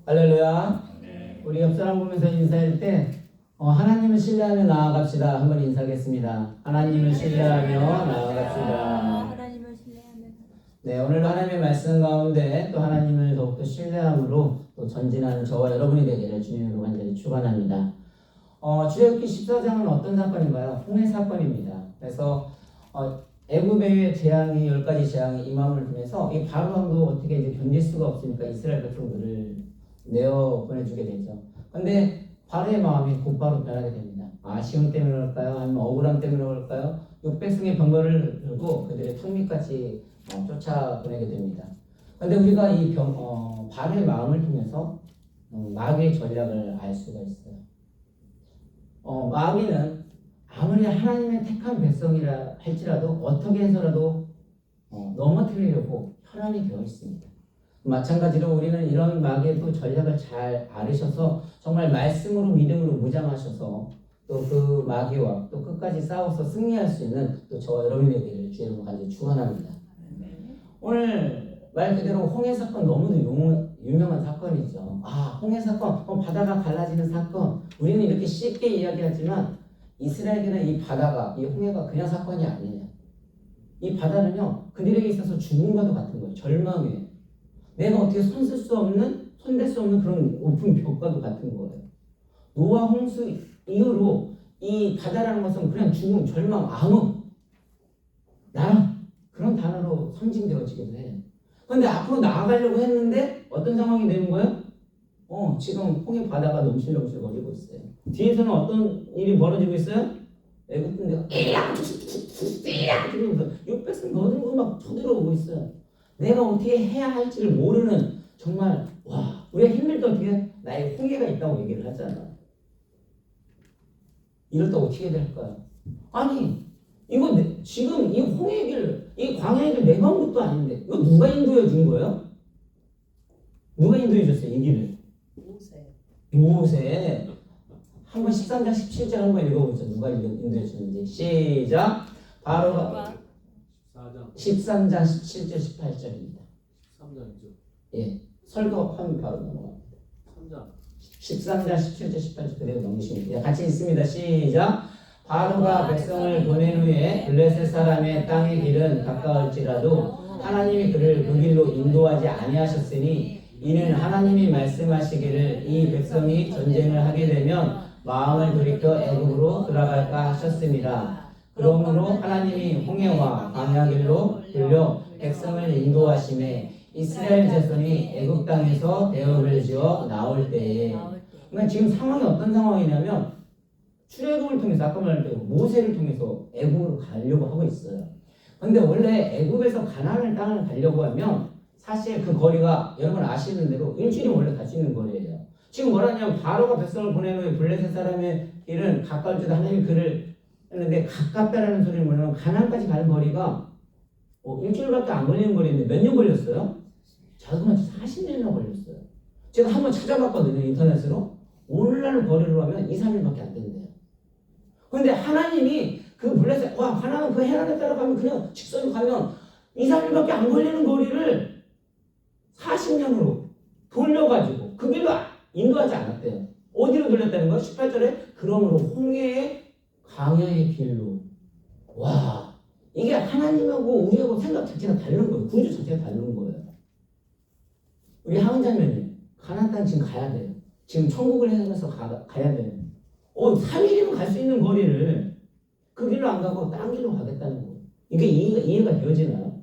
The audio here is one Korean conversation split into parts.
할렐루야. 네. 우리 옆 사람 보면서 인사할 때 하나님을 신뢰하며 나아갑시다. 한번 인사하겠습니다. 하나님을 신뢰하며 나아갑시다. 하나님을 신뢰하며 네, 오늘도 하나님의 말씀 가운데 또 하나님을 더욱더 신뢰함으로 또 전진하는 저와 여러분이 되기를 주님으로 간절히 축원합니다. 출애굽기 14장은 어떤 사건인가요? 홍해 사건입니다. 그래서 애굽의 재앙이 10가지 재앙이 임함을 통해서 이 바로왕도 어떻게 이제 견딜 수가 없으니까 이스라엘 백성들을 내어 보내주게 되죠. 그런데 바로의 마음이 곧바로 변하게 됩니다. 아쉬움 때문에 그럴까요? 아니면 억울함 때문에 그럴까요? 600승의 병거를 들고 그들의 턱밑까지 쫓아보내게 됩니다. 그런데 우리가 이 바로의 마음을 통해서 마귀의 전략을 알 수가 있어요. 마귀는 아무리 하나님의 택한 백성이라 할지라도 어떻게 해서라도 넘어뜨리려고 혈안이 되어 있습니다. 마찬가지로 우리는 이런 마귀의 또 전략을 잘 알으셔서 정말 말씀으로 믿음으로 무장하셔서 또 그 마귀와 또 끝까지 싸워서 승리할 수 있는 또 저와 여러분에게 주의 이름으로 간절히 축원합니다. 오늘 말 그대로 홍해 사건 너무도 유명한 사건이죠. 홍해 사건, 바다가 갈라지는 사건. 우리는 이렇게 쉽게 이야기하지만 이스라엘에게는 이 바다가, 이 홍해가 그냥 사건이 아니에요. 이 바다는요, 그들에게 있어서 죽음과도 같은 거예요. 절망이에요. 내가 어떻게 손댈 수 없는 그런 높은 벽과도 같은 거예요. 노아 홍수 이후로 이 바다라는 것은 그냥 죽음, 절망, 암흑, 나랑 그런 단어로 상징되어지기도 해요. 그런데 앞으로 나아가려고 했는데 어떤 상황이 되는 거예요? 지금 홍해 바다가 넘실넘실 거리고 있어요. 뒤에서는 어떤 일이 벌어지고 있어요? 애국군대가 이러면서 600승 거들고 막 쳐들어오고 있어요. 내가 어떻게 해야 할지를 모르는 정말 우리가 힘들 때 어떻게 나의 홍해가 있다고 얘기를 하잖아. 이럴 때 어떻게 될까요? 아니 이거 지금 이 홍해 길, 이 광야의 길 내가 온 것도 아닌데 이거 누가 인도해 준 거예요? 누가 인도해 줬어요 이 길을? 모세. 한번 13장 17절 한번 읽어보죠. 누가 인도해 줬는지. 시작. 바로가 13장 17절 18절입니다. 13장이죠. 예, 설교하면 바로 넘어갑니다. 13장 17절 18절 그대로 넘기시면 돼요. 같이 있습니다. 시작. 바로가 백성을 보낸 후에 블레셋 사람의 땅의 길은 가까울지라도 하나님이 그를 그 길로 인도하지 아니하셨으니 이는 하나님이 말씀하시기를 이 백성이 전쟁을 하게 되면 마음을 돌이켜 애굽으로 돌아갈까 하셨습니다. 그러므로 하나님이 홍해와 광야 길로 돌려 백성을 인도하심에 이스라엘 자손이 애굽 땅에서 대업을 지어 나올 때에, 그러니까 지금 상황이 어떤 상황이냐면 출애굽을 통해서 아까 말했던 모세를 통해서 애굽으로 가려고 하고 있어요. 그런데 원래 애굽에서 가나안 땅을 가려고 하면 사실 그 거리가 여러분 아시는 대로 일주일이 원래 갈 수 있는 거리예요. 지금 뭐라냐면 바로가 백성을 보낸 후에 블레셋 사람의 길은 가까울지도 하나님이 그를 했는데, 가깝다라는 소리는 뭐냐면 가나안까지 가는 거리가 일주일밖에 안 걸리는 거리인데 몇 년 걸렸어요? 자그마치 40년이나 걸렸어요. 제가 한번 찾아봤거든요, 인터넷으로. 오늘날 거리로 하면 2, 3일밖에 안 된대요. 그런데 하나님이 그 블레셋, 가나안 그 해안에 따라가면 그냥 직선으로 가면 2, 3일밖에 안 걸리는 거리를 40년으로 돌려가지고 그 길로 인도하지 않았대요. 어디로 돌렸다는 거예요? 18절에 그러므로 홍해의 광야의 길로. 이게 하나님하고 우리하고 생각 자체가 다른 거예요. 구조 자체가 다른 거예요. 우리 하은자매님 가나안 땅 지금 가야 돼요. 지금 천국을 향해서 가야 돼요. 3일이면 갈 수 있는 거리를 그 길로 안 가고 딴 길로 가겠다는 거예요. 이게 이해가 되어지나요?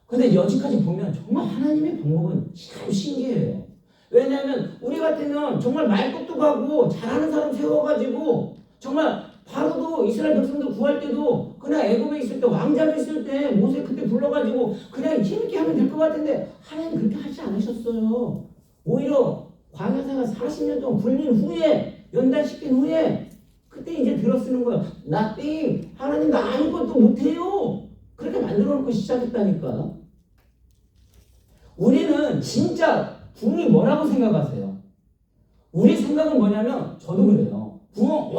근데 여기까지 보면 정말 하나님의 방법은 참 신기해요. 왜냐하면 우리 같으면 정말 말뚝뚝하고 잘하는 사람 세워가지고 정말 바로도 이스라엘 백성들 구할 때도 그냥 애굽에 있을 때 왕자로 있을 때 모세 그때 불러가지고 그냥 힘있게 하면 될 것 같은데 하나님 그렇게 하지 않으셨어요. 오히려 광야 생활 40년 동안 굴린 후에 연단시킨 후에 그때 이제 들어쓰는 거예요. Nothing. 하나님 나 아무것도 못해요. 그렇게 만들어 놓고 시작했다니까. 우리는 진짜 붕이 뭐라고 생각하세요? 우리 생각은 뭐냐면 저도 그래요. 붕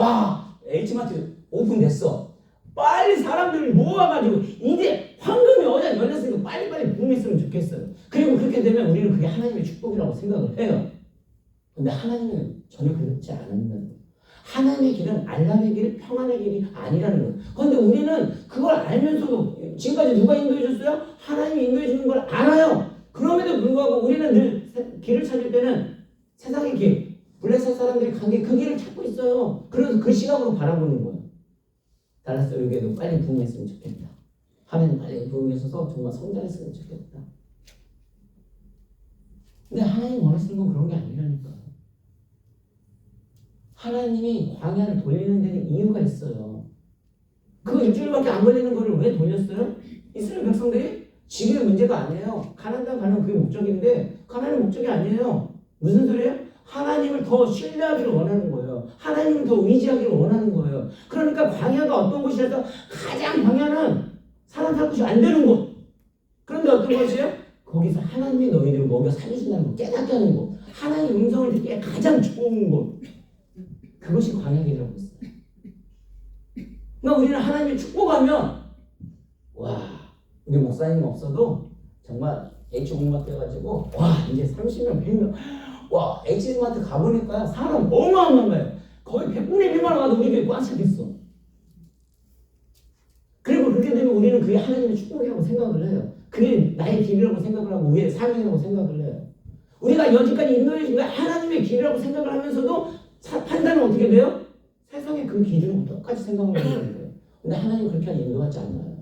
H마트 오픈됐어. 빨리 사람들을 모아가지고 이제 황금이 어제 열렸으니까 빨리빨리 붕했으면 좋겠어요. 그리고 그렇게 그렇게 되면 우리는 그게 하나님의 축복이라고 생각을 해요. 근데 하나님은 전혀 그렇지 않는다는 거예요. 하나님의 길은 안락의 길, 평안의 길이 아니라는 거예요. 그런데 우리는 그걸 알면서도 지금까지 누가 인도해 줬어요? 하나님이 인도해 주는 걸 알아요. 그럼에도 불구하고 우리는 늘 길을 찾을 때는 세상의 길, 블레셋 사람들이 간 길, 그 길을 찾고 있어요. 그래서 그 시각으로 바라보는 거예요. 달라스 교회도 빨리 부흥했으면 좋겠다. 하나님 빨리 부흥하셔서 정말 성장했으면 좋겠다. 근데 하나님 원하시는 건 그런 게 아니라니까요. 하나님이 광야를 돌리는 데는 이유가 있어요. 그 일주일밖에 안 걸리는 거를 왜 돌렸어요? 이스라엘 백성들이 지금의 문제가 아니에요. 가나안 땅 가는 그게 목적인데 가나안의 목적이 아니에요. 무슨 소리예요? 하나님을 더 신뢰하기를 원하는 거예요. 하나님을 더 의지하기를 원하는 거예요. 그러니까 광야가 어떤 곳이라서 가장 광야는 사람 살 곳이 안 되는 곳. 그런데 어떤 곳이에요? 거기서 하나님이 너희들을 먹여 살리신다는 걸 깨닫게 하는 곳. 하나님의 음성을 듣기에 가장 좋은 곳. 그것이 광야길이라고 했어요. 그러니까 우리는 하나님의 축복하면 와, 우리 목사님 없어도 정말 H공마트 해가지고 와 이제 30명 100명 와 H마트 가보니까 사람 어마어마한 거예요. 거의 100분의 1만 와도 우리 교회 꽉 차겠어. 그리고 그렇게 되면 우리는 그게 하나님의 축복이라고 생각을 해요. 그게 나의 길이라고 생각을 하고 우리의 사명이라고 생각을 해요. 우리가 여지까지 인도해 준 게 하나님의 길이라고 생각을 하면서도 판단은 어떻게 돼요? 세상의 그 기준으로 똑같이 생각을 하는 거예요. 근데 하나님은 그렇게 인도하지 않아요.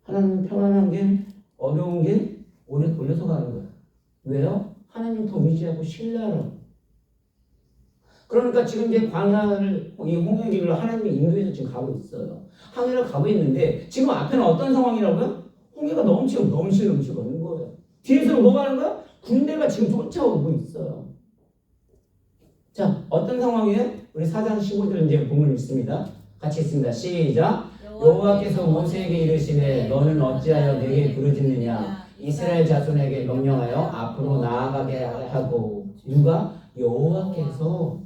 하나님은 편안한 길, 어려운 길, 오래 돌려서 가는 거예요. 왜요? 하나님을 더 의지하고 신뢰하라고. 그러니까 지금 이제 광야를, 이 홍해의 길로 하나님이 인도해서 지금 가고 있어요. 항해를 가고 있는데 지금 앞에는 어떤 상황이라고요? 홍해가 넘치고 가는 거예요. 뒤에서는 뭐가 하는 거야? 군대가 지금 쫓아오고 있어요. 자, 어떤 상황이에요? 우리 4장 15절 이제 본문을 읽습니다. 같이 읽습니다. 시작. 여호와께서 모세에게 이르시되 너는 어찌하여 내게 부르짖느냐? 이스라엘 자손에게 명령하여 앞으로 나아가게 하고. 누가? 여호와께서.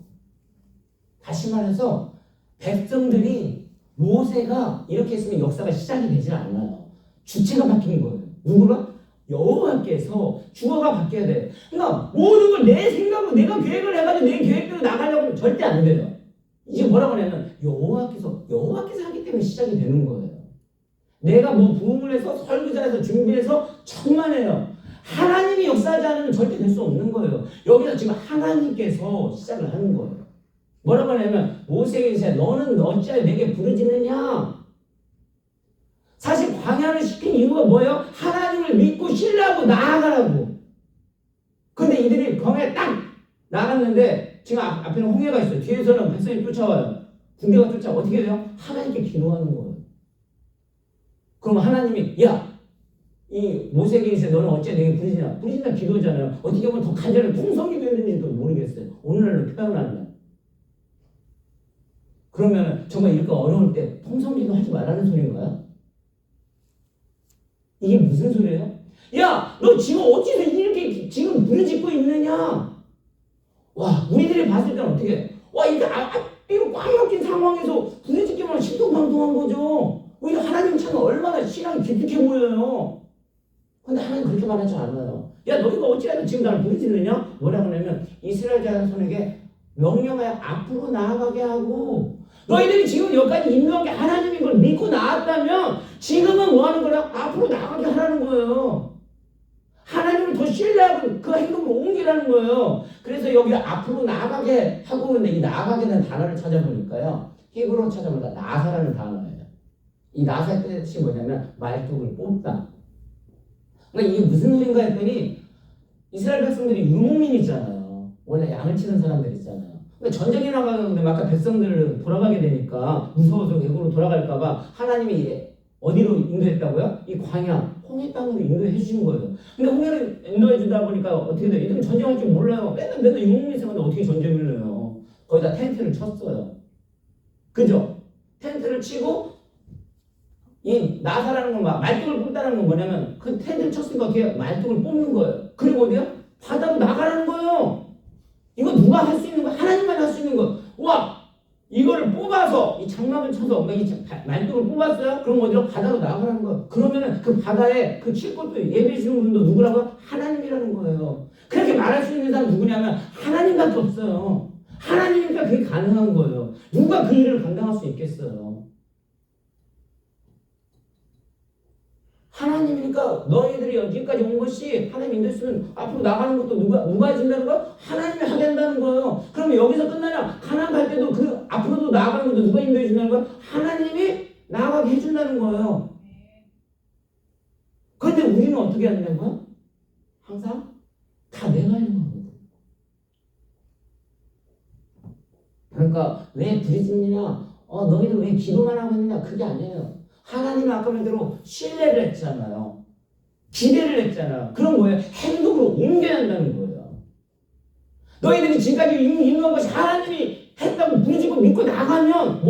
다시 말해서 백성들이 모세가 이렇게 했으면 역사가 시작이 되지 않아요. 주체가 바뀌는 거예요. 누구가? 여호와께서. 주어가 바뀌어야 돼. 그러니까 모든 걸 내 생각으로 내가 계획을 해가지고 내 계획대로 나가려고 하면 절대 안 돼요. 이제 뭐라고 하냐면 여호와께서 하기 때문에 시작이 되는 거예요. 내가 뭐 부흥을 해서 설교자에서 준비해서 천만에요. 하나님이 역사하지 않으면 절대 될 수 없는 거예요. 여기서 지금 하나님께서 시작을 하는 거예요. 뭐라고 하냐면 모세에게 이제 너는 어찌하여 내게 부르짖느냐? 사실 광야를 시킨 이유가 뭐예요? 하나님을 믿고 신뢰하고 나아가라고. 근데 이들이 광야에 딱 나갔는데 지금 앞에는 홍해가 있어요. 뒤에서는 백성이 쫓아와요. 군대가 쫓아와. 어떻게 돼요? 하나님께 기도하는 거예요. 그럼 하나님이 이 모세에게 이제 너는 어찌 내게 부르짖냐? 부르짖냐 기도잖아요. 어떻게 보면 더 간절한 통성기도 했는지도 모르겠어요. 오늘날로 표현하면. 그러면 정말 이렇게 어려울 때 통성기도 하지 말라는 소리인가요? 이게 무슨 소리예요? 야, 너 지금 어찌서 이렇게 지금 부르짖고 있느냐? 와, 우리들이 봤을 때는 어떻게 해? 와, 이게 앞뒤로 꽉 막힌 상황에서 부르짖기만 신통방통한 거죠. 오히려 하나님 차는 얼마나 신앙이 깊게 보여요. 근데 하나님 그렇게 말하지 않아요. 야, 너희가 어찌하여 지금 나를 부르짖느냐? 뭐라고 하냐면 이스라엘 자손에게 명령하여 앞으로 나아가게 하고, 너희들이 지금 여기까지 인도한 게 하나님인 걸 믿고 나왔다면 지금은 뭐 하는 거야? 앞으로 나아가게 하라는 거예요. 하나님을 더 신뢰하고 그 행동으로 옮기라는 거예요. 그래서 여기 앞으로 나아가게 하고 있는데 이 나아가게는 단어를 찾아보니까요. 히브리어로 찾아보니까 나사라는 단어예요. 이 나사의 뜻이 뭐냐면 말뚝을 뽑다. 그러니까 이게 무슨 소린가 했더니 이스라엘 백성들이 유목민이잖아요. 원래 양을 치는 사람들 있잖아요. 근데 전쟁에 나가는데 아까 백성들을 돌아가게 되니까 무서워서 외국으로 돌아갈까봐 하나님이 어디로 인도했다고요? 이 광야, 홍해 땅으로 인도해 주신 거예요. 근데 홍해를 인도해 주다 보니까 어떻게 돼요? 이들은 전쟁할 줄 몰라요. 맨날 유목민 생활인데 어떻게 전쟁을 해요? 거기다 텐트를 쳤어요. 그죠? 텐트를 치고 이 나사라는 건 말뚝을 뽑다는 건 뭐냐면 그 텐트를 쳤으니까 어떻게 말뚝을 뽑는 거예요. 그리고 어디요? 바다로 나가라는 거예요. 이거 누가 할 수 있는 거? 하나님만 할 수 있는 거. 와, 이거를 뽑아서 이 장막을 쳐서 이 말뚝을 뽑았어요. 그럼 어디로? 바다로 나가라는 거. 그러면은 그 바다에 그 칠 곳도 예배 주시는 분도 누구라고? 하나님이라고 가능한 거예요. 누가 그 일을 감당할 수 있겠어요? 하나님이니까 너희들이 여기까지 온 것이 하나님 인도했으면 앞으로 나가는 것도 누가 해준다는 거야? 하나님이 하게 한다는 거예요. 그러면 여기서 끝나냐? 가나안 갈 때도 그 앞으로도 나가는 것도 누가 인도해 준다는 거야? 하나님이 나가게 해준다는 거예요. 그런데 우리는 어떻게 하는 거야? 항상 다 내가 하려고 하거든. 그러니까 왜 부르짖느냐? 너희들 왜 기도만 하고 있느냐? 그게 아니에요. 하나님은 아까 말대로 신뢰를 했잖아요. 기대를 했잖아요. 그럼 뭐예요? 행동으로 옮겨야 한다는 거예요. 너희들이 지금까지 인도한 것이 하나님이 했다고 부르짖고 믿고 나가면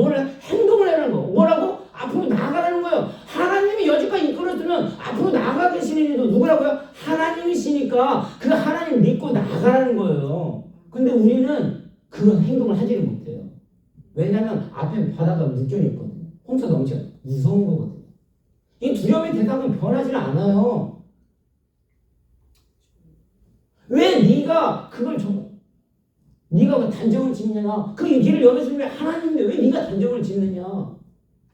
행동을 하라는 거. 뭐라고? 앞으로 나가라는 거예요. 하나님이 여지까지 이끌었으면 앞으로 나가 계시는 이도 누구라고요? 하나님이시니까 그 하나님 믿고 나가라는 거예요. 근데 우리는 그런 행동을 하지를 못해요. 왜냐하면 앞에 바다가 물결이 있거든요. 홍수 넘쳐 무서운 거거든요. 이 두려움의 대상은 변하지 않아요. 왜 네가 네가 단정을 짓느냐? 그 길을 열어주는 게 하나님인데 왜 네가 단정을 짓느냐?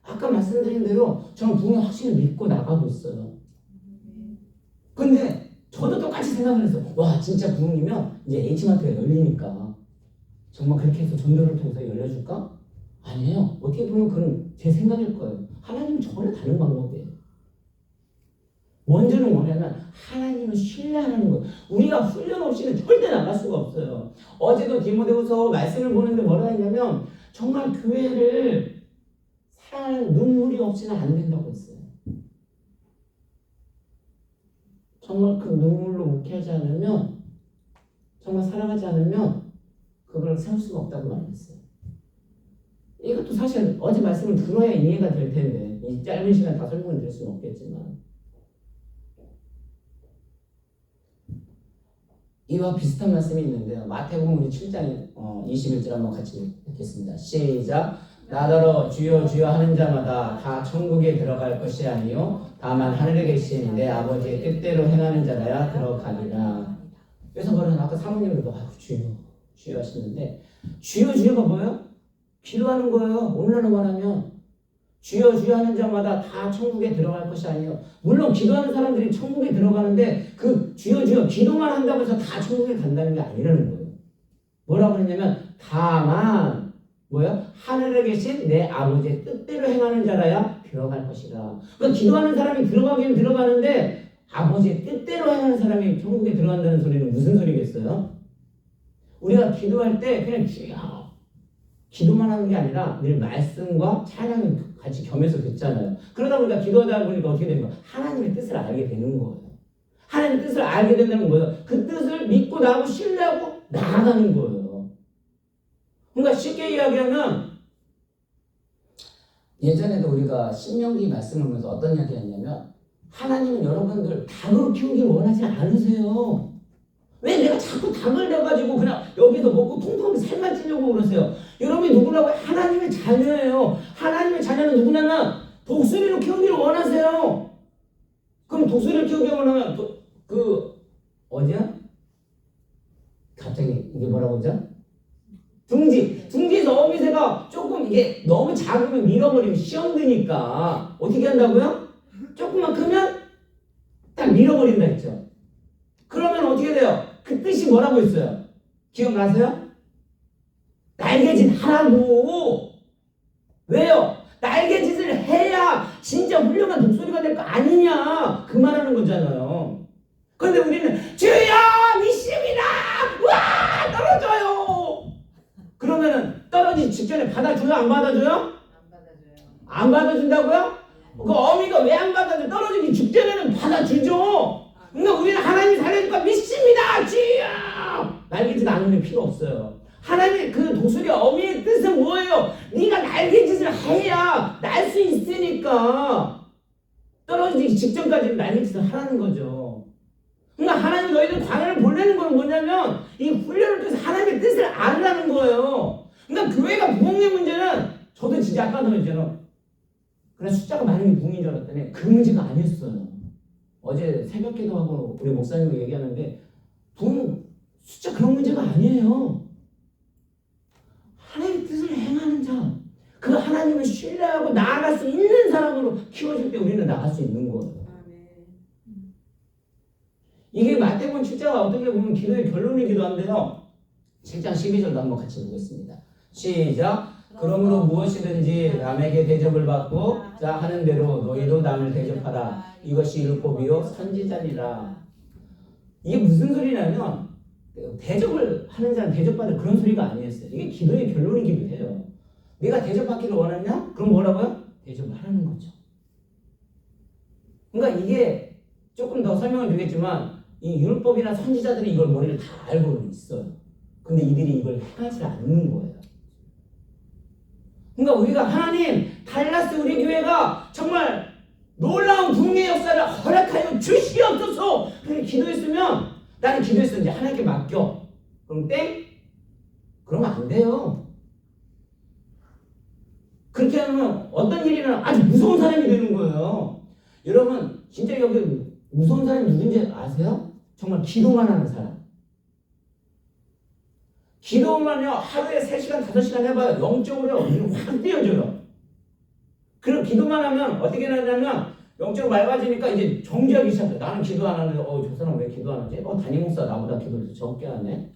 아까 말씀드린 대로 저는 부흥의 확신을 믿고 나가고 있어요. 근데 저도 똑같이 생각을 했어. 와 진짜 부흥이면 이제 H마트가 열리니까 정말 그렇게 해서 전도를 통해서 열려줄까? 아니에요. 어떻게 보면 그건 제 생각일 거예요. 하나님은 전혀 다른 방법이에요. 먼저는 뭐냐면 하나님을 신뢰하는 것. 우리가 훈련 없이는 절대 나갈 수가 없어요. 어제도 디모데후서 말씀을 보는데 뭐라 했냐면 정말 교회를 사랑하는 눈물이 없이는 안 된다고 했어요. 정말 그 눈물로 목회하지 않으면 정말 사랑하지 않으면 그걸 세울 수가 없다고 말했어요. 이것도 사실 어제 말씀을 들어야 이해가 될 텐데 이 짧은 시간 다 설명을 드릴 수는 없겠지만 이와 비슷한 말씀이 있는데요. 마태복음 우리 7장 21절 한번 같이 읽겠습니다. 시작. 나더러 주여 주여 하는 자마다 다 천국에 들어갈 것이 아니요 다만 하늘에 계신 내 아버지의 뜻대로 행하는 자라야 들어가리라. 그래서 뭐라나 아까 사모님도 주여 주여 하시는데 주여 주여가 뭐예요? 기도하는 거예요. 오늘날로 말하면 주여 주여 하는 자마다 다 천국에 들어갈 것이 아니에요. 물론 기도하는 사람들이 천국에 들어가는데 그 주여 주여 기도만 한다고 해서 다 천국에 간다는 게 아니라는 거예요. 뭐라고 그러냐면 다만 하늘에 계신 내 아버지의 뜻대로 행하는 자라야 들어갈 것이라. 그러니까 기도하는 사람이 들어가긴 들어가는데 아버지의 뜻대로 행하는 사람이 천국에 들어간다는 소리는 무슨 소리겠어요? 우리가 기도할 때 그냥 주여 기도만 하는 게 아니라 늘 말씀과 찬양을 같이 겸해서 듣잖아요. 그러다 보니까 기도하다 보니까 어떻게 되는 거예요? 하나님의 뜻을 알게 되는 거예요. 하나님의 뜻을 알게 된다는 거예요. 그 뜻을 믿고 나하고 신뢰하고 나아가는 거예요. 그러니까 쉽게 이야기하면 예전에도 우리가 신명기 말씀을 보면서 어떤 이야기 했냐면 하나님은 여러분들 닭으로 키우기를 원하지 않으세요. 왜 내가 자꾸 닭을 내가지고 그냥 여기서 먹고 통통 살만 찌려고 그러세요? 여러분이 누구라고? 하나님의 자녀예요. 하나님의 자녀는 누구냐면 독수리로 키우기를 원하세요. 그럼 독수리를 키우기 원하면 어디야? 갑자기 이게 뭐라고 하죠? 둥지에서 어미새가 조금 이게 너무 작으면 밀어버리면 시험 드니까 어떻게 한다고요? 조금만 크면 딱 밀어버린다 했죠. 그러면 어떻게 돼요? 그 뜻이 뭐라고 했어요? 기억나세요? 날개짓 하라고. 왜요? 날개짓을 해야 진짜 훌륭한 독수리가 될 거 아니냐 그 말하는 거잖아요. 그런데 우리는 주여 믿습니다. 와 떨어져요. 그러면은 떨어지기 직전에 받아줘요? 안 받아줘요? 안 받아줘요. 안 받아준다고요? 그 어미가 왜 안 받아줘? 떨어지기 직전에는 받아주죠. 그러니까 우리는 하나님이 살려줄까 믿습니다. 주여. 날개짓 안 하면 필요 없어요. 하나님 그 독수리 어미의 뜻은 뭐예요? 네가 날개짓을 해야 날 수 있으니까 떨어지기 직전까지는 날개짓을 하라는 거죠. 그러니까 하나님 너희들 광야를 보내는 건 뭐냐면 이 훈련을 통해서 하나님의 뜻을 알라는 거예요. 그러니까 교회가 부흥의 문제는 저도 진짜 아까도 했잖아요. 그냥 숫자가 많은 게 부흥인 줄 알았더니 그 문제가 아니었어요. 어제 새벽 기도하고 우리 목사님이 얘기하는데 부흥 숫자 그런 문제가 아니에요. 하나님의 뜻을 한참 그 하나님을 신뢰하고 나아갈 수 있는 사람으로 키워줄 때 우리는 나갈 수 있는 거예요. 이게 마태복음 7장은 어떻게 보면 기도의 결론이기도 한데요. 7장 12절도 한번 같이 보겠습니다. 시작. 그러므로 무엇이든지 남에게 대접을 받고 자 하는 대로 너희도 남을 대접하라. 이것이 율법이요 선지자니라. 이게 무슨 소리냐면 대접을 하는 자는 대접받을 그런 소리가 아니었어요. 이게 기도의 결론이기도 해요. 내가 대접받기를 원하냐? 그럼 뭐라고요? 대접을 하라는 거죠. 그러니까 이게 조금 더 설명을 드리겠지만 이 율법이나 선지자들이 이걸 머리를 다 알고는 있어요. 근데 이들이 이걸 행하지 않는 거예요. 그러니까 우리가 하나님 달라스 우리 교회가 정말 놀라운 국내 역사를 허락하여 주시옵소서 그렇게 기도했으면 나는 기도했었는데 하나님께 맡겨. 그럼 땡? 그러면 안 돼요. 그렇게 하면 어떤 일이나 아주 무서운 사람이 되는 거예요. 여러분 진짜 여기 무서운 사람이 누군지 아세요? 정말 기도만 하는 사람. 기도만요 하루에 3시간 5시간 해봐요. 영적으로 확 띄어져요. 그리고 기도만 하면 어떻게 되냐면 영적으로 맑아지니까 이제 정죄하기 시작해. 나는 기도 안 하는데 저 사람 왜 기도 안 하지? 담임 목사 나보다 기도를 적게 하네.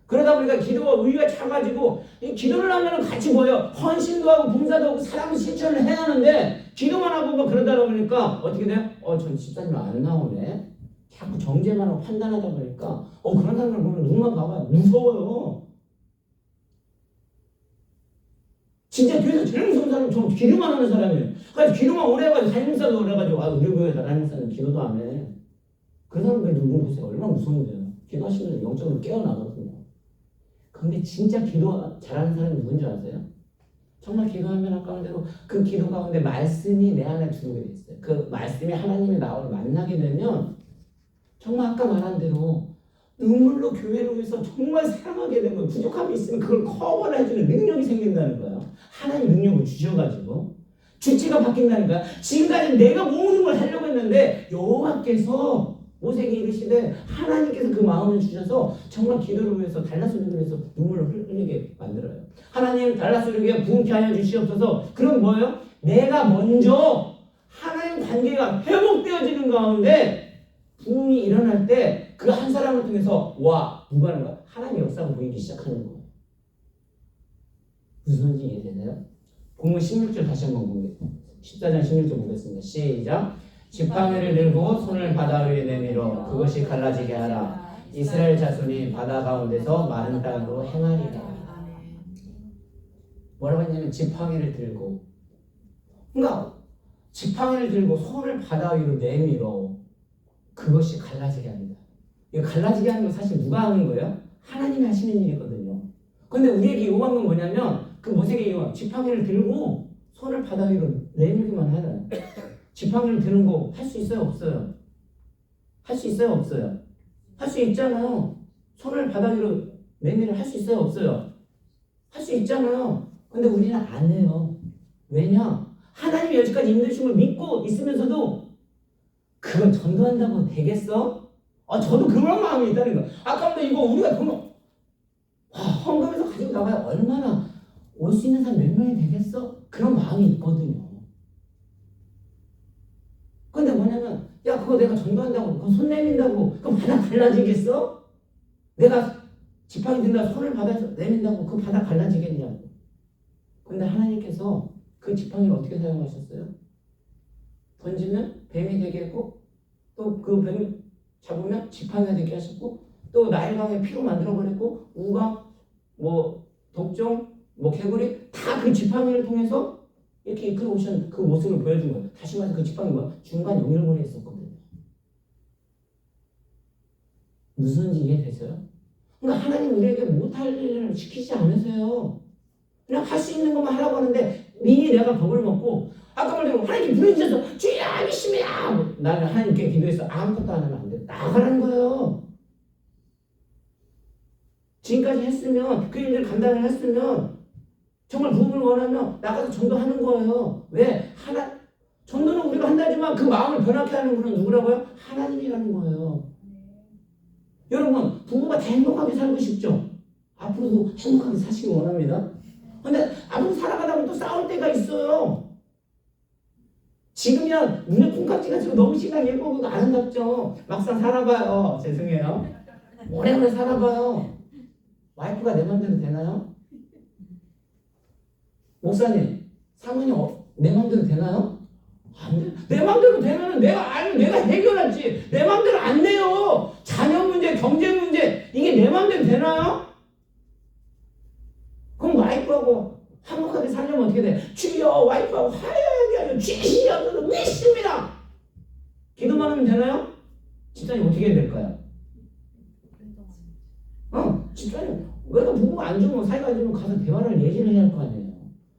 그러다 보니까 기도가 의의가 차가지고 이 기도를 하면 같이 뭐예요? 헌신도 하고 봉사도 하고 사랑 실천을 해야 하는데 기도만 하고 뭐 그러다 보니까 어떻게 돼요? 전 집사님 안 나오네. 자꾸 정죄만 하고 판단하다 보니까 그런 사람을 보면 눈만 봐봐요. 무서워요. 진짜 교회에서 제일 무서운 사람은 저 기도만 하는 사람이에요. 그래서 기도만 오래 해가지고 담임목사도 오래 해가지고 우리 교회 담임목사는 기도도 안 해. 그 사람들 누구 보세요. 얼마나 무서운데요. 기도하시면 영적으로 깨어나거든요. 근데 진짜 기도 잘하는 사람이 누군지 아세요? 정말 기도하면 아까운 대로 그 기도 가운데 말씀이 내 안에 들어오게 돼 있어요. 그 말씀이 하나님의 나와 만나게 되면 정말 아까 말한 대로 눈물로 교회를 위해서 정말 사랑하게 되면 부족함이 있으면 그걸 커버를 해주는 능력이 생긴다는 거예요. 하나님 능력을 주셔가지고 주체가 바뀐다니까요. 지금까지 내가 모든 걸 하려고 했는데 여호와께서 모세에게 이르시되 하나님께서 그 마음을 주셔서 정말 기도를 위해서 달라스를 위해서 눈물을 흘리게 만들어요. 하나님 달라스를 위해 부흥케 하여 주시옵소서. 그럼 뭐예요? 내가 먼저 하나님 관계가 회복되어지는 가운데 부흥이 일어날 때 그 한 사람을 통해서 누가 하는 거야? 하나님의 역사가 보이기 시작하는 거예요. 무슨 말인지 이해되나요? 본문 16절 다시 한번 보겠습니다. 14장 16절 보겠습니다. 시작. 지팡이를 들고 손을 바다 위에 내밀어 그것이 갈라지게 하라. 이스라엘 자손이 바다 가운데서 마른 땅으로 행하리라. 뭐라고 했냐면 지팡이를 들고, 그러니까 지팡이를 들고 손을 바다 위로 내밀어 그것이 갈라지게 합니다. 이거 갈라지게 하는 건 사실 누가 하는 거예요? 하나님이 하시는 일이거든요. 근데 우리에게 요구한 건 뭐냐면 그 모세에게 요구한 지팡이를 들고 손을 바다 위로 내밀기만 하라. 지팡이를 드는 거 할 수 있어요? 없어요? 할 수 있어요? 없어요? 할 수 있잖아요. 손을 바다 위로 내밀어 할 수 있어요? 없어요? 할 수 있잖아요. 근데 우리는 안 해요. 왜냐? 하나님이 여기까지 인도하심을 믿고 있으면서도 그건 전도한다고 되겠어? 저도 그런 마음이 있다는 거야. 아까부터 이거 우리가 돈 헌금해서 가지고 나가야 얼마나 올 수 있는 사람 몇 명이 되겠어? 그런 마음이 있거든요. 근데 뭐냐면 그거 내가 전도한다고 그거 손 내민다고 그거 바다 갈라지겠어? 내가 지팡이 든다고 손을 바다에서 내민다고 그 바다 갈라지겠냐고. 근데 하나님께서 그 지팡이를 어떻게 사용하셨어요? 던지면 뱀이 되게 했고 또 그 뱀이 잡으면 지팡이가 되게 하셨고 또 나일강에 피로 만들어버렸고 우강 독종 개구리 다 그 지팡이를 통해서 이렇게 이끌어 오신 그 모습을 보여준 거예요. 다시 말해서 그 지팡이 중간 용일머리에 있었거든요. 무슨 이해되세요? 그러니까 하나님 우리에게 못할 일을 시키지 않으세요. 그냥 할 수 있는 것만 하라고 하는데 미리 내가 겁을 먹고 아까 말대로 하나님께 부르짖어서 주야 믿음이야 나는 하나님께 기도해서 아무것도 안 하면 안 돼. 나가라는 거예요. 지금까지 했으면 그 일을 감당을 했으면 정말 부흥을 원하면 나가서 전도하는 거예요. 왜? 전도는 우리가 한다지만 그 마음을 변하게 하는 분은 누구라고요? 하나님이라는 거예요. 여러분 부부가 다 행복하게 살고 싶죠? 앞으로도 행복하게 사시기 원합니다. 근데 앞으로 살아가다 보면 또 싸울 때가 있어요. 지금이야 눈에 콩깍지가 지고 너무 시간 예쁘고 아름답죠. 막상 살아봐요. 죄송해요. 오래오래 살아봐요. 와이프가 내 맘대로 되나요? 목사님, 사모님 내 맘대로 되나요? 안 돼. 내 맘대로 되면은 내가 해결하지. 내 맘대로 안 돼요. 자녀 문제, 경제 문제 이게 내 맘대로 되나요? 그럼 와이프하고 화목하게 살려면 어떻게 돼? 주여 와이프하고 화해하게 하여 주의 영으로 믿습니다. 기도만 하면 되나요? 집사님 어떻게 해야 될까요? 집사님 내가 부부가 안 좋으면 사이가 안 좋으면 가서 대화를 얘기를 해야 할 거 아니에요.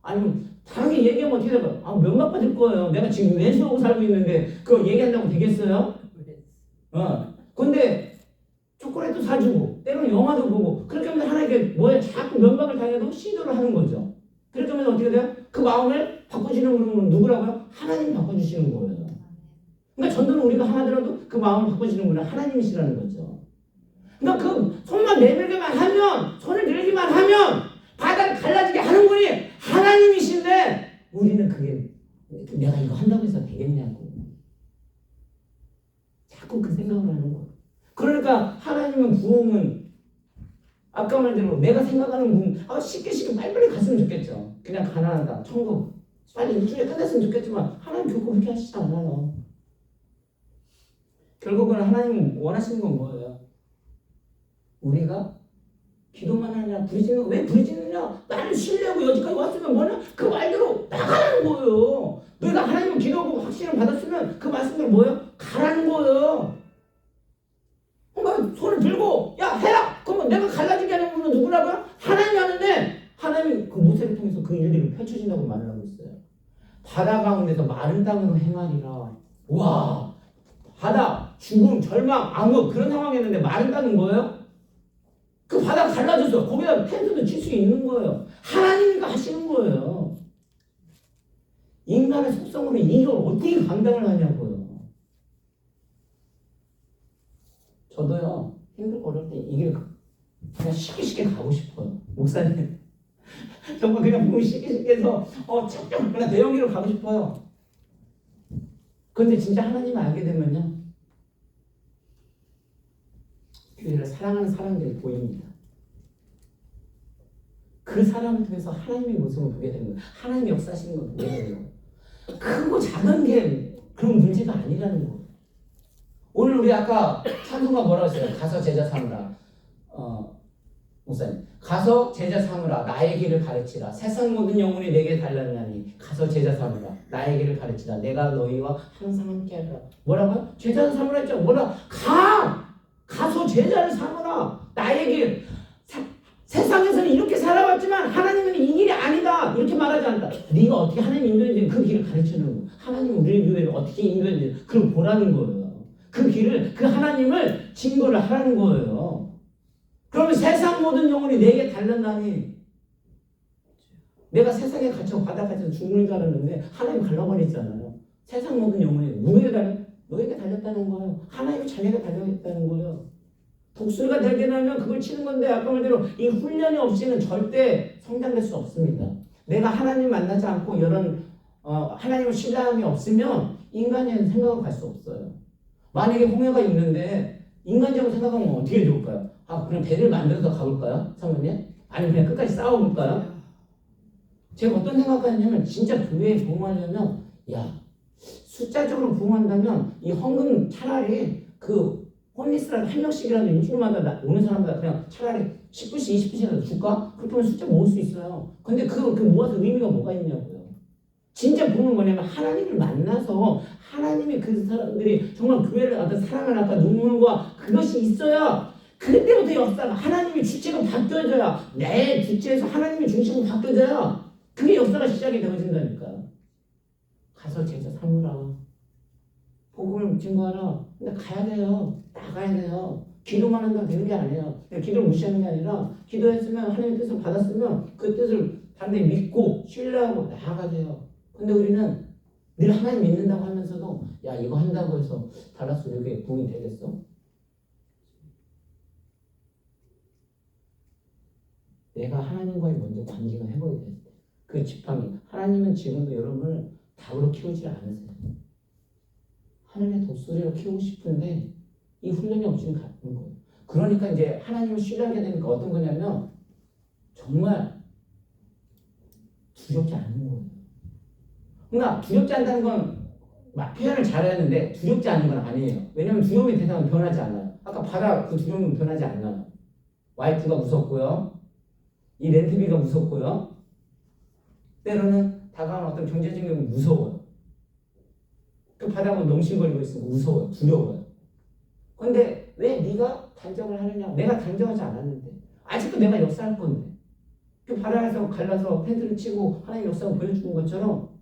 아니면 다르게 얘기하면 어떻게 될까요? 면박받을 거예요. 내가 지금 왼수하고 살고 있는데 그거 얘기한다고 되겠어요? 근데 초콜릿도 사주고 때로는 영화도 보고 그렇게 하면 하나님께 뭐야 자꾸 면박을 당해도 시도를 하는 거죠. 그렇게 하면 어떻게 돼요? 그 마음을 바꿔주시는 분은 누구라고요? 하나님이 바꿔주시는 거예요. 그러니까 전도는 우리가 하나더라도 그 마음을 바꿔주시는 분은 하나님이시라는 거죠. 그러니까 그 손만 내밀기만 하면 손을 들기만 하면 바다를 갈라지게 하는 분이 하나님이신데 우리는 그게 내가 이거 한다고 해서 되겠냐고 자꾸 그 생각을 하는 거예요. 그러니까 하나님은 부흥은 아까 말대로 내가 생각하는 부흥 쉽게 빨리빨리 갔으면 좋겠죠. 그냥 가난하다 천국 빨리 일주일에 끝냈으면 좋겠지만 하나님 결코 그렇게 하시지 않아요. 결국은 하나님 원하시는 건 뭐예요? 우리가 기도만 하냐 부르짖는 왜 부르짖느냐 나를 신뢰하고 여기까지 왔으면 뭐냐 그 말대로 나가라는 거예요. 너희가 하나님을 기도하고 확신을 받았으면 그 말씀대로 뭐예요? 가라는 거예요. 그러니까 손을 들고 야 해라 그러면 내가 갈라지게 하는 분은 누구라고요? 하나님이 하는데 하나님이 그 모세를 통해서 그 일들을 펼쳐진다고 말을 하고 있어요. 바다 가운데서 마른 땅으로 행하리라. 와 바다 죽음 절망 암흑 그런 상황이었는데 마른 땅은 뭐예요? 그 바다 갈라졌어. 거기다 텐트도 칠 수 있는 거예요. 하나님이니까 하시는 거예요. 인간의 속성으로 이걸 어떻게 감당을 하냐고요. 저도요 힘들고 어려울 때 이 길 그냥 쉽게 가고 싶어요. 목사님 정말 그냥 보면 쉽게 해서 착착 그냥 대형기로 가고 싶어요. 그런데 진짜 하나님을 알게 되면요 교회를 사랑하는 사람들이 보입니다. 그 사람을 통해서 하나님의 모습을 보게 되는 거예요. 하나님의 역사하시는 걸 보게 되는 거예요. 크고 작은 게 그런 문제가 아니라는 거예요. 오늘 우리 아까 찬송가 뭐라고 했어요? 가서 제자 삼으라. 목사님 가서 제자 삼으라 나의 길을 가르치라 세상 모든 영혼이 내게 달렸나니 가서 제자 삼으라 나의 길을 가르치라 내가 너희와 항상 함께하리라. 뭐라고요? 제자를 삼으라 했죠. 뭐라? 가서 제자를 삼으라 나의 길. 세상에서는 이렇게 살아왔지만 하나님은 이 길이 아니다 이렇게 말하지 않는다. 네가 어떻게 하나님 인도했는지 그 길을 가르치는 거예요. 하나님은 우리 교회를 어떻게 인도했는지 그걸 보라는 거예요. 그 길을 그 하나님을 증거를 하라는 거예요. 그러면 세상 모든 영혼이 내게 달렸나니 내가 세상에 갇혀 바닥에서 죽는 줄 알았는데 하나님 갈라버리잖아요. 세상 모든 영혼이 누구에게 달려? 너에게 달렸다는 거예요. 하나님의 자녀가 달려있다는 거예요. 독수리가 되려면 그걸 치는 건데 아까 말대로 이 훈련이 없이는 절대 성장될 수 없습니다. 내가 하나님 만나지 않고 이런 하나님을 신뢰함이 없으면 인간의 생각을 갈 수 없어요. 만약에 홍해가 있는데 인간적으로 생각하면 어떻게 좋을까요? 그냥 배를 만들어서 가볼까요? 사모님? 아니면 그냥 끝까지 싸워볼까요? 제가 어떤 생각하냐면 진짜 교회에 부흥하려면 숫자적으로 부흥한다면 이 헌금 차라리 그 홈리스라도 한 명씩이라도 일주일마다 오는 사람마다 그냥 차라리 10불씩 20불씩이라도 줄까? 그렇게 하면 숫자 모을 수 있어요. 근데 그 모아서 의미가 뭐가 있냐고요. 진짜 부흥은 뭐냐면 하나님을 만나서 하나님이 그 사람들이 정말 교회를 갖다 사랑을 갖다 눈물과 그것이 있어야 그때부터 역사가 하나님의 주체가 바뀌어져야 내 주체에서 하나님의 중심으로 바뀌어져야 그게 역사가 시작이 되어진다니까. 가서 제자 삼으라. 복음을 증거하라. 근데 가야 돼요. 나가야 돼요. 기도만 한다고 되는 게 아니에요. 기도를 무시하는 게 아니라 기도했으면 하나님의 뜻을 받았으면 그 뜻을 단단히 믿고 신뢰하고 나아가야 돼요. 근데 우리는 늘 하나님 믿는다고 하면서도 이거 한다고 해서 달라서 이렇게 부흥이 되겠어? 내가 하나님과의 먼저 관계가 회복이 됐을 때 그 지팡이 하나님은 지금도 여러분을 닭으로 키우지 않으세요. 하나님의 독수리로 키우고 싶은데 이 훈련이 없이는 가는 거예요. 그러니까 이제 하나님을 신뢰하게 되니까 어떤 거냐면 정말 두렵지 않은 거예요. 그러니까 두렵지 않다는 건 막 표현을 잘하는데 두렵지 않은 건 아니에요. 왜냐하면 두려움의 대상은 변하지 않아요. 아까 바다 그 두려움은 변하지 않아요. 와이프가 무섭고요. 이 렌트비가 무섭고요. 때로는 다가오는 어떤 경제적인 게 무서워요. 그 바닥은 멍신거리고 있으면 무서워요. 두려워요. 그런데 왜 네가 단정을 하느냐? 내가 단정하지 않았는데 아직도 내가 역사할 건데 그 바다에서 갈라서 펜트를 치고 하나님 역사를 보여주는 것처럼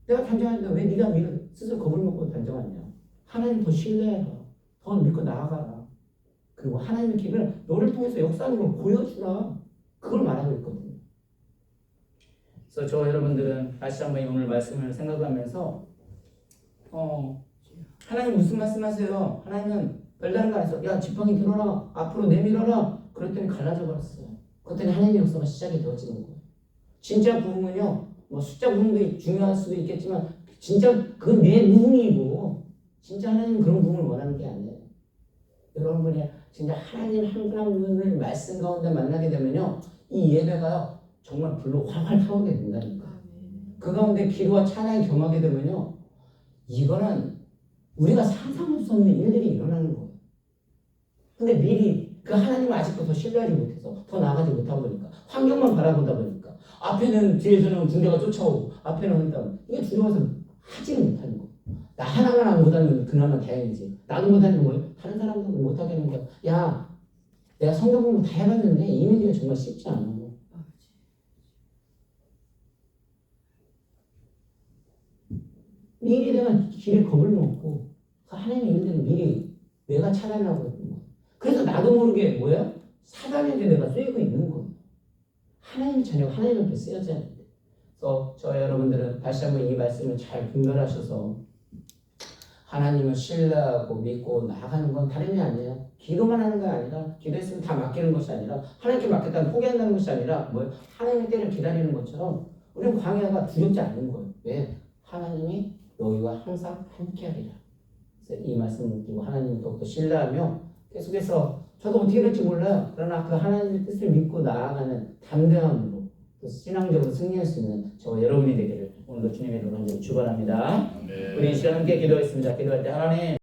내가 단정하는데 왜 네가 스스로 겁을 먹고 단정하냐? 하나님 더 신뢰해라. 더 믿고 나아가라. 그리고 하나님의 길을 너를 통해서 역사하는 걸 보여주라. 그걸 말하고 있거든요. 그래서 저 여러분들은 다시 한번 오늘 말씀을 생각하면서 하나님 무슨 말씀하세요? 하나님은 별다른 거 아니었어. 야 지팡이 들어라. 앞으로 내밀어라. 그랬더니 갈라져 버렸어요. 그랬더니 하나님의 역사가 시작이 되어지는 거예요. 진짜 부흥은요. 뭐 숫자 부흥도 중요할 수도 있겠지만 진짜 그건 내 부흥이고 진짜 하나님은 그런 부흥을 원하는 게 아니에요. 여러분이 진짜 하나님 한 분 한 분을 말씀 가운데 만나게 되면요. 이 예배가요. 정말 불로 활활 타오르게 된다니까. 그 가운데 기도와 찬양이 겸하게 되면요. 이거는 우리가 상상할 수 없는 일들이 일어나는 거예요. 근데 미리 그 하나님을 아직도 더 신뢰하지 못해서 더 나아가지 못하다 보니까 환경만 바라보다 보니까 앞에는 뒤에서는 군대가 쫓아오고 앞에는 한다고 이게 두려워서 하지는 못하는 거예요. 나 하나만 안 못하면 그나마 다행이지. 나도 못하는 거예요. 다른 사람도 못하게 하는 거야. 야, 내가 성경 공부 다 해봤는데 이 문제가 정말 쉽지 않아. 미리 내가 길에 겁을 먹고 하나님의 일들은 미리 내가 차단하고 있는 거예요. 그래서 나도 모르게 뭐예요? 사단에게 내가 쓰이고 있는 거예요. 하나님 자녀가 하나님 앞에 쓰여져야 돼요. 그래서 저 여러분들은 다시 한번 이 말씀을 잘 분별하셔서 하나님을 신뢰하고 믿고 나아가는 건 다름이 아니에요. 기도만 하는 게 아니라 기도했으면 다 맡기는 것이 아니라 하나님께 맡겼다는 포기한다는 것이 아니라 뭐예요? 하나님의 때를 기다리는 것처럼 우리는 광야가 두렵지 않는 거예요. 왜? 하나님이 너희와 항상 함께하리라. 그래서 이 말씀을 듣고 하나님을 더욱더 신뢰하며 계속해서 저도 어떻게 될지 몰라요. 그러나 그 하나님의 뜻을 믿고 나아가는 담대함으로 신앙적으로 승리할 수 있는 저 여러분이 되기를 오늘도 주님의 노란대로 축원합니다. 우리 이 시간 함께 기도했습니다. 기도할 때 하나님